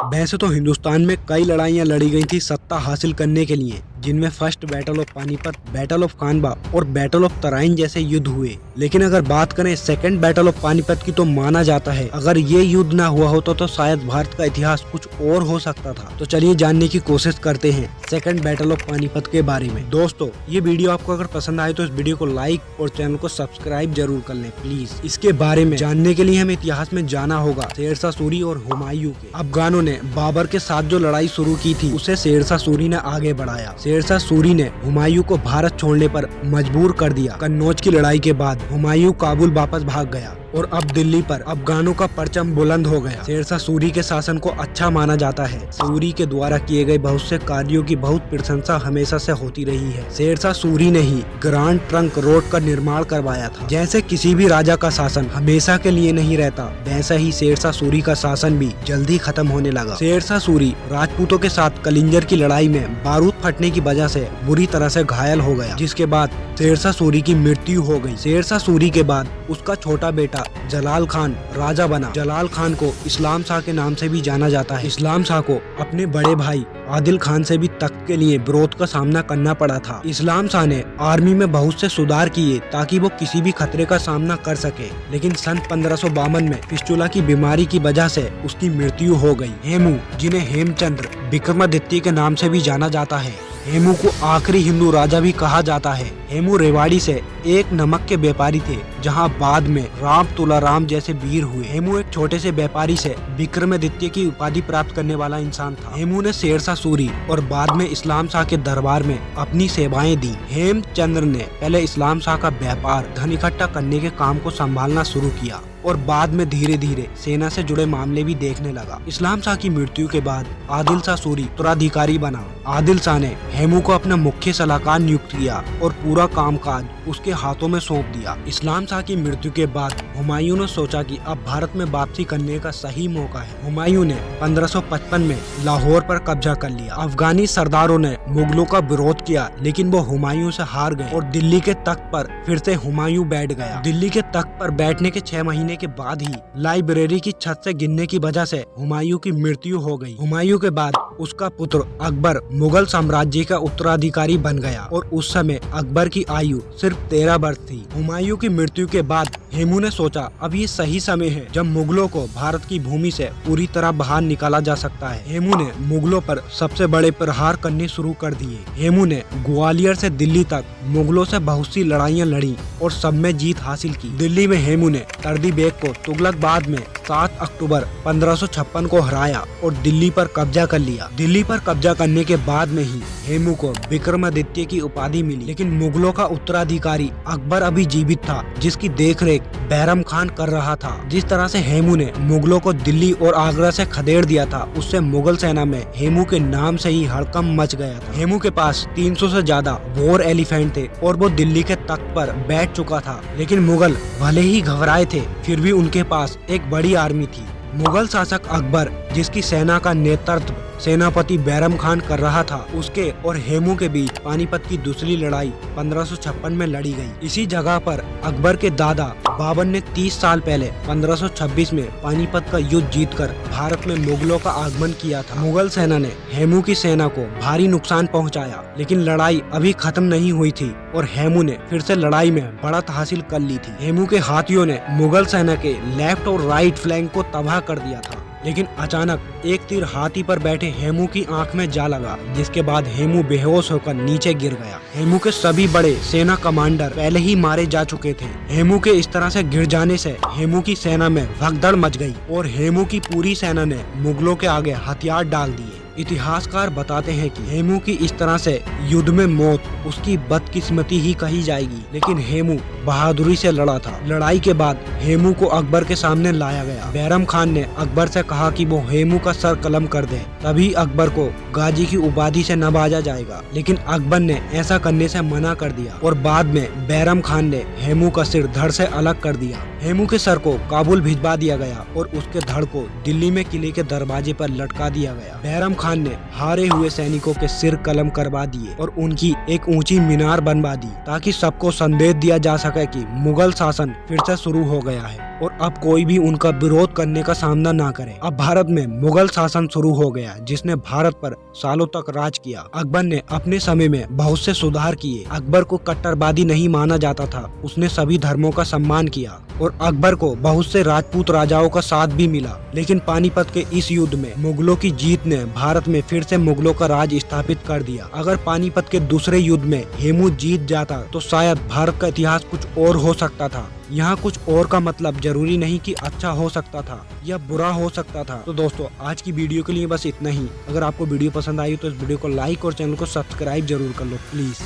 वैसे तो हिंदुस्तान में कई लड़ाइयां लड़ी गई थी सत्ता हासिल करने के लिए, जिनमें first battle of Panipat, battle of Khanwa और बैटल ऑफ तराइन जैसे युद्ध हुए। लेकिन अगर बात करें सेकंड बैटल ऑफ पानीपत की, तो माना जाता है अगर ये युद्ध ना हुआ होता तो शायद भारत का इतिहास कुछ और हो सकता था। तो चलिए जानने की कोशिश करते हैं सेकंड बैटल ऑफ पानीपत के बारे में। दोस्तों, ये वीडियो आपको अगर पसंद आए तो इस वीडियो को लाइक और चैनल को सब्सक्राइब जरूर कर लें प्लीज। इसके बारे में जानने के लिए हमें इतिहास में जाना होगा शेरशाह सूरी और हुमायूं के। अफगानों ने बाबर के साथ जो लड़ाई शुरू की थी उसे शेरशाह सूरी ने आगे बढ़ाया। शेरशाह सूरी ने हुमायूं को भारत छोड़ने पर मजबूर कर दिया। कन्नौज की लड़ाई के बाद हुमायूं काबुल वापस भाग गया और अब दिल्ली पर अफगानों का परचम बुलंद हो गया। शेरशाह सूरी के शासन को अच्छा माना जाता है। सूरी के द्वारा किए गए बहुत से कार्यों की बहुत प्रशंसा हमेशा से होती रही है। शेरशाह सूरी ने ही ग्रांड ट्रंक रोड का निर्माण करवाया था। जैसे किसी भी राजा का शासन हमेशा के लिए नहीं रहता, वैसा ही शेरशाह सूरी का शासन भी जल्दी खत्म होने लगा। शेरशाह सूरी राजपूतों के साथ कलिंजर की लड़ाई में बारूद फटने की वजह से बुरी तरह से घायल हो गया, जिसके बाद शेरशाह सूरी की मृत्यु हो गई। शेरशाह सूरी के बाद उसका छोटा बेटा जलाल खान राजा बना। जलाल खान को इस्लाम शाह के नाम से भी जाना जाता है। इस्लाम शाह को अपने बड़े भाई आदिल खान से भी तख्त के लिए विरोध का सामना करना पड़ा था। इस्लाम शाह ने आर्मी में बहुत से सुधार किए ताकि वो किसी भी खतरे का सामना कर सके, लेकिन सन 1552 में फिस्टुला की बीमारी की वजह से उसकी मृत्यु हो गई। हेमू, जिन्हें हेमचंद्र विक्रमादित्य के नाम से भी जाना जाता है, हेमू को आखिरी हिंदू राजा भी कहा जाता है। हेमू रेवाड़ी से एक नमक के व्यापारी थे, जहां बाद में राम तुलाराम जैसे वीर हुए। हेमू एक छोटे से व्यापारी से विक्रमादित्य की उपाधि प्राप्त करने वाला इंसान था। हेमू ने शेरशाह सूरी और बाद में इस्लाम शाह के दरबार में अपनी सेवाएं दी। हेमचंद्र ने पहले इस्लाम शाह का व्यापार धन इकट्ठा करने के काम को संभालना शुरू किया और बाद में धीरे धीरे सेना से जुड़े मामले भी देखने लगा। इस्लाम शाह की मृत्यु के बाद आदिल शाह सूरी उत्तराधिकारी बना। आदिल शाह ने हेमू को अपना मुख्य सलाहकार नियुक्त किया और पूरा कामकाज उसके हाथों में सौंप दिया। इस्लाम शाह की मृत्यु के बाद हुमायूं ने सोचा कि अब भारत में वापसी करने का सही मौका है। हुमायूं ने 1555 में लाहौर पर कब्जा कर लिया। अफगानी सरदारों ने मुगलों का विरोध किया, लेकिन वो हुमायूं से हार गए और दिल्ली के तख्त पर फिर से हुमायूं बैठ गया। दिल्ली के तख्त पर बैठने के 6 महीने के बाद ही लाइब्रेरी की छत से गिरने की वजह से हुमायूं की मृत्यु हो गई। हुमायूं के बाद उसका पुत्र अकबर मुगल साम्राज्य का उत्तराधिकारी बन गया और उस समय अकबर की आयु सिर्फ 13 वर्ष थी। हुमायूं की मृत्यु के बाद हेमू ने सोचा अब ये सही समय है जब मुगलों को भारत की भूमि से पूरी तरह बाहर निकाला जा सकता है। हेमू ने मुगलों पर सबसे बड़े प्रहार करने शुरू कर दिए। हेमू ने ग्वालियर से दिल्ली तक मुगलों से बहुत सी लड़ाइयाँ लड़ी और सब में जीत हासिल की। दिल्ली में हेमू ने तर्दी बेग को तुगलकाबाद में 7 अक्टूबर 1556 को हराया और दिल्ली पर कब्जा कर लिया। दिल्ली पर कब्जा करने के बाद में ही हेमू को विक्रमादित्य की उपाधि मिली, लेकिन मुगलों का उत्तराधिकारी अकबर अभी जीवित था, जिसकी देखरेख बैरम खान कर रहा था। जिस तरह से हेमू ने मुगलों को दिल्ली और आगरा से खदेड़ दिया था, उससे मुगल सेना में हेमू के नाम से ही हड़कंप मच गया था। हेमू के पास 300 से ज्यादा वॉर एलिफेंट थे और वो दिल्ली के तख्त पर बैठ चुका था, लेकिन मुगल भले ही घबराए थे, फिर भी उनके पास एक बड़ी आर्मी थी। मुगल शासक अकबर, जिसकी सेना का नेतृत्व सेनापति बैरम खान कर रहा था, उसके और हेमू के बीच पानीपत की दूसरी लड़ाई 1556 में लड़ी गई। इसी जगह पर अकबर के दादा बाबर ने 30 साल पहले 1526 में पानीपत का युद्ध जीतकर भारत में मुगलों का आगमन किया था। मुगल सेना ने हेमू की सेना को भारी नुकसान पहुंचाया, लेकिन लड़ाई अभी खत्म नहीं हुई थी और हेमू ने फिर से लड़ाई में बढ़त हासिल कर ली थी। हेमू के हाथियों ने मुगल सेना के लेफ्ट और राइट फ्लैंक को तबाह कर दिया था, लेकिन अचानक एक तीर हाथी पर बैठे हेमू की आंख में जा लगा, जिसके बाद हेमू बेहोश होकर नीचे गिर गया। हेमू के सभी बड़े सेना कमांडर पहले ही मारे जा चुके थे। हेमू के इस तरह से गिर जाने से हेमू की सेना में भगदड़ मच गई और हेमू की पूरी सेना ने मुगलों के आगे हथियार डाल दिए। इतिहासकार बताते हैं कि हेमू की इस तरह से युद्ध में मौत उसकी बदकिस्मती ही कही जाएगी, लेकिन हेमू बहादुरी से लड़ा था। लड़ाई के बाद हेमू को अकबर के सामने लाया गया। बैरम खान ने अकबर से कहा कि वो हेमू का सर कलम कर दे, तभी अकबर को गाजी की उपाधि से नवाजा जाएगा, लेकिन अकबर ने ऐसा करने से मना कर दिया और बाद में बैरम खान ने हेमू का सिर धड़ से अलग कर दिया। हेमू के सर को काबुल भिजवा दिया गया और उसके धड़ को दिल्ली में किले के दरवाजे पर लटका दिया गया। बैरम खान ने हारे हुए सैनिकों के सिर कलम करवा दिए और उनकी एक ऊंची मीनार बनवा दी ताकि सबको संदेश दिया जा सके कि मुगल शासन फिर से शुरू हो गया है और अब कोई भी उनका विरोध करने का सामना ना करे। अब भारत में मुगल शासन शुरू हो गया जिसने भारत पर सालों तक राज किया। अकबर ने अपने समय में बहुत से सुधार किए। अकबर को कट्टरवादी नहीं माना जाता था, उसने सभी धर्मों का सम्मान किया और अकबर को बहुत से राजपूत राजाओं का साथ भी मिला। लेकिन पानीपत के इस युद्ध में मुगलों की जीत ने भारत में फिर से मुगलों का राज स्थापित कर दिया। अगर पानीपत के दूसरे युद्ध में हेमू जीत जाता तो शायद भारत का इतिहास कुछ और हो सकता था। यहाँ कुछ और का मतलब जरूरी नहीं कि अच्छा हो सकता था या बुरा हो सकता था। तो दोस्तों आज की वीडियो के लिए बस इतना ही। अगर आपको वीडियो पसंद आई तो इस वीडियो को लाइक और चैनल को सब्सक्राइब जरूर कर लो प्लीज।